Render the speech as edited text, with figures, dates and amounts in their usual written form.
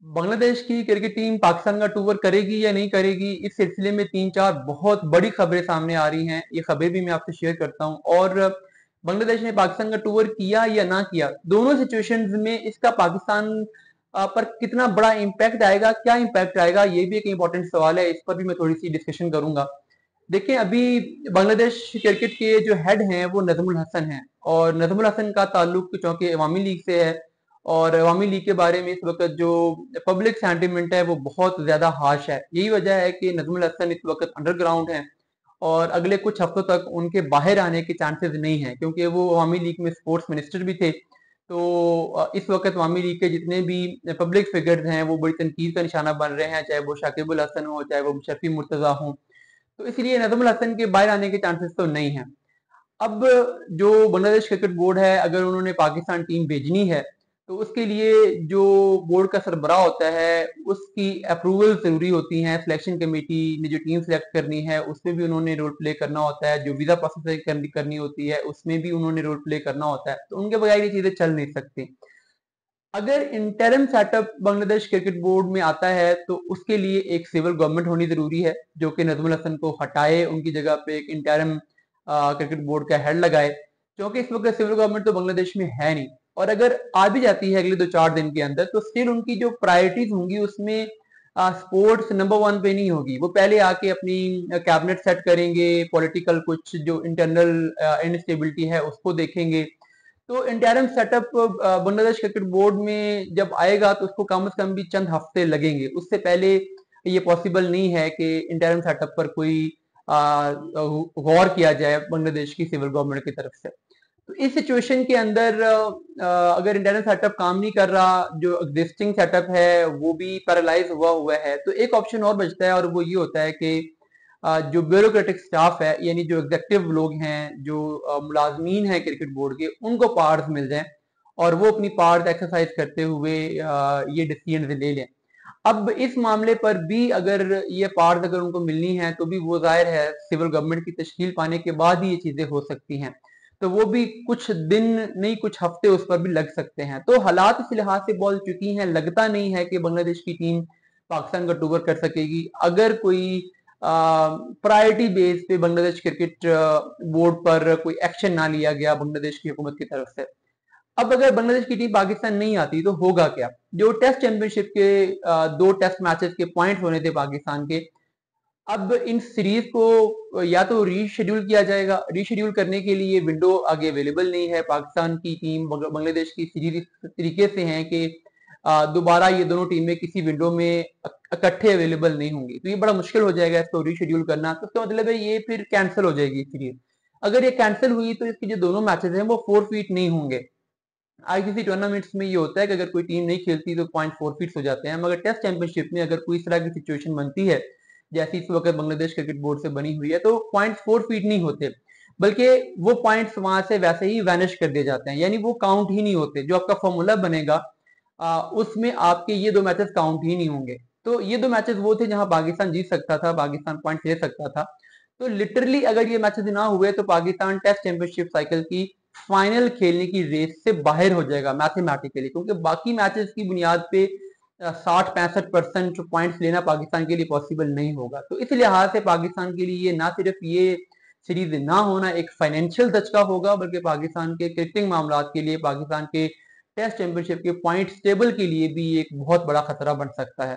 बांग्लादेश की cricket team Pakistan का tour करेगी या नहीं करेगी, इस सिलसिले में 3-4 बहुत बड़ी खबरें सामने आ रही हैं। ये खबरें भी मैं आपसे शेयर करता हूं। और बांग्लादेश ने पाकिस्तान का टूर किया या ना किया, दोनों सिचुएशंस में इसका पाकिस्तान पर कितना बड़ा इम्पैक्ट आएगा, क्या इम्पैक्ट आएगा, ये भी एक इंपॉर्टेंट सवाल है। इस पर भी मैं थोड़ी सी डिस्कशन करूंगा। देखिए, अभी बांग्लादेश क्रिकेट के जो हेड हैं वो नजमुल हसन हैं, और नजमुल हसन का ताल्लुक चूंकि अवामी लीग से है, और अवामी लीग के बारे में इस वक्त जो पब्लिक सेंटिमेंट है वो बहुत ज्यादा हाश है। यही वजह है कि नजमुल हसन इस वक्त अंडरग्राउंड हैं, और अगले कुछ हफ्तों तक उनके बाहर आने के चांसेस नहीं है, क्योंकि वो अवामी लीग में स्पोर्ट्स मिनिस्टर भी थे। तो इस वक्त अवामी लीग के जितने भी पब्लिक फिगर्स हैं वो बड़ी तनकीद का निशाना बन रहे हैं, चाहे वो शाकिबुल हसन हो, चाहे वो मुशर्रफी मुर्तजा हो। तो इसलिए नजमुल हसन के बाहर आने के चांसेस तो नहीं है। अब जो बांग्लादेश क्रिकेट बोर्ड है, अगर उन्होंने पाकिस्तान टीम भेजनी है तो उसके लिए जो बोर्ड का सरबराह होता है उसकी अप्रूवल जरूरी होती है। सिलेक्शन कमेटी ने जो टीम सेलेक्ट करनी है उसमें भी उन्होंने रोल प्ले करना होता है, जो वीजा प्रोसेस करनी होती है उसमें भी उन्होंने रोल प्ले करना होता है। तो उनके बगैर ये चीजें चल नहीं सकती। अगर interim setup Bangladesh cricket board में आता है तो उसके लिए एक सिविल गवर्नमेंट होनी जरूरी है, जो कि नजमुल हसन को हटाए, उनकी जगह पे एक इंटरिम क्रिकेट बोर्ड का हेड लगाए। क्योंकि इस वक्त सिविल गवर्नमेंट तो बांग्लादेश में है नहीं, और अगर आ भी जाती है अगले 2-4 दिन के अंदर तो स्टिल उनकी जो प्रायोरिटीज होंगी उसमें स्पोर्ट्स नंबर 1 पे नहीं होगी। वो पहले आके अपनी कैबिनेट सेट करेंगे, पॉलिटिकल कुछ जो इंटरनल इनस्टेबिलिटी है उसको देखेंगे। तो interim setup Bangladesh cricket board में जब आएगा तो उसको कम से कम भी चंद हफ्ते लगेंगे। उससे पहले ये पॉसिबल नहीं है कि इंटरिम सेटअप पर कोई गौर किया जाए बांग्लादेश की सिविल गवर्नमेंट की तरफ से। तो इस सिचुएशन के अंदर अगर इंटरनल सेटअप काम नहीं कर रहा, जो एग्जिस्टिंग सेटअप है वो भी पैरालाइज हुआ हुआ है, तो एक ऑप्शन और बचता है, और वो ये होता है कि जो ब्यूरोक्रेटिक स्टाफ है, यानी जो एग्जेक्टिव लोग हैं, जो मुलाजमीन हैं क्रिकेट बोर्ड के, उनको पावर्स मिल जाएं और वो अपनी पावर्स एक्सरसाइज करते हुए ये डिसीजन ले लें। अब इस मामले पर भी अगर ये पावर्स अगर उनको मिलनी है तो भी वो जाहिर है सिविल गवर्नमेंट की तश्कील पाने के बाद ही ये चीजें हो सकती हैं। तो वो भी कुछ दिन नहीं कुछ हफ्ते उस पर भी लग सकते हैं। तो हालात इस लिहाज से बोल चुकी हैं, लगता नहीं है कि बांग्लादेश की टीम पाकिस्तान का टूर कर सकेगी अगर कोई प्रायोरिटी बेस पे बांग्लादेश क्रिकेट बोर्ड पर कोई एक्शन ना लिया गया बांग्लादेश की हुकूमत की तरफ से। अब अगर बांग्लादेश की टीम पाकिस्तान नहीं आती तो होगा क्या? जो टेस्ट चैंपियनशिप के 2 टेस्ट मैचेस के पॉइंट्स होने थे पाकिस्तान के, अब इन सीरीज को या तो रीशेड्यूल किया जाएगा। रीशेड्यूल करने के लिए विंडो आगे अवेलेबल नहीं है। पाकिस्तान की टीम बांग्लादेश की सीरीज इस तरीके से है कि दोबारा ये दोनों टीमें किसी विंडो में इकट्ठे अवेलेबल नहीं होंगी, तो ये बड़ा मुश्किल हो जाएगा इसको रीशेड्यूल करना। तो इसका मतलब है ये फिर कैंसिल हो जाएगी सीरीज। अगर ये कैंसिल हुई तो इसके जो दोनों मैचेस हैं वो फोरफीट नहीं होंगे। आईसीसी टूर्नामेंट्स में ये होता है कि अगर कोई टीम नहीं खेलती तो पॉइंट फोरफीट हो जाते हैं, मगर टेस्ट चैंपियनशिप में अगर कोई इस तरह की सिचुएशन बनती है जैसी इस वक्त बांग्लादेश क्रिकेट बोर्ड से बनी हुई है, तो पॉइंट्स फोरफीट नहीं होते, बल्कि वो पॉइंट्स वहां से वैसे ही वैनिश कर दिए जाते हैं, यानी वो काउंट ही नहीं होते। जो आपका फॉर्मूला बनेगा उसमें आपके ये 2 मैचेस काउंट ही नहीं होंगे। तो ये 2 मैचेस वो थे जहां पाकिस्तान जीत सकता था, पाकिस्तान पॉइंट ले सकता था। तो लिटरली अगर ये मैचेस ना हुए तो पाकिस्तान टेस्ट चैंपियनशिप साइकिल की फाइनल खेलने की रेस से बाहर हो जाएगा मैथमेटिकली, क्योंकि बाकी मैचेस की बुनियाद पे 60-65% पॉइंट्स लेना पाकिस्तान के लिए पॉसिबल नहीं होगा। तो इस लिहाज से पाकिस्तान के लिए ना सिर्फ ये सीरीज ना होना एक फाइनेंशियल धचका होगा, बल्कि पाकिस्तान के क्रिकेटिंग मामला के लिए, पाकिस्तान के टेस्ट चैंपियनशिप के पॉइंट टेबल के लिए भी एक बहुत बड़ा खतरा बन सकता है।